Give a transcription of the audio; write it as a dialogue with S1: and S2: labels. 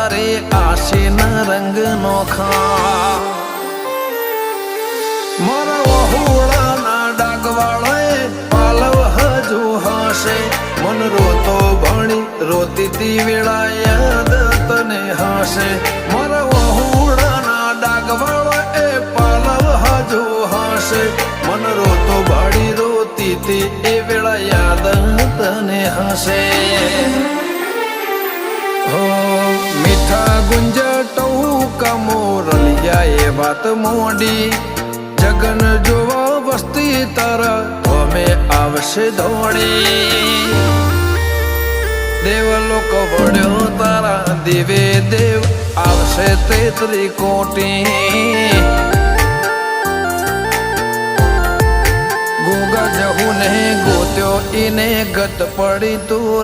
S1: તારે આશીના રંગ નોખા મારા વહુડાના ડાગવાળાએ પાલવ હજુ હશે મન રોતો ભણી રોતી તી વેળા યાદ તને હશે મારા વહુડાના ડાગવાળાએ પાલવ હજુ હશે મન રોતો ભણી રોતી તી એ વેળા યાદ તને હશે મીઠા ગુંજટવું કમોરલિયા એ વાત મોડી જગન જોવા વસ્તી તારા અમે આવશે દોડી દેવલોક વળ્યો તારા દેવે દેવ આવશે તેત્રી કોટી ગોગા જહુ ને ગોત્યો ઈને ગત પડી તું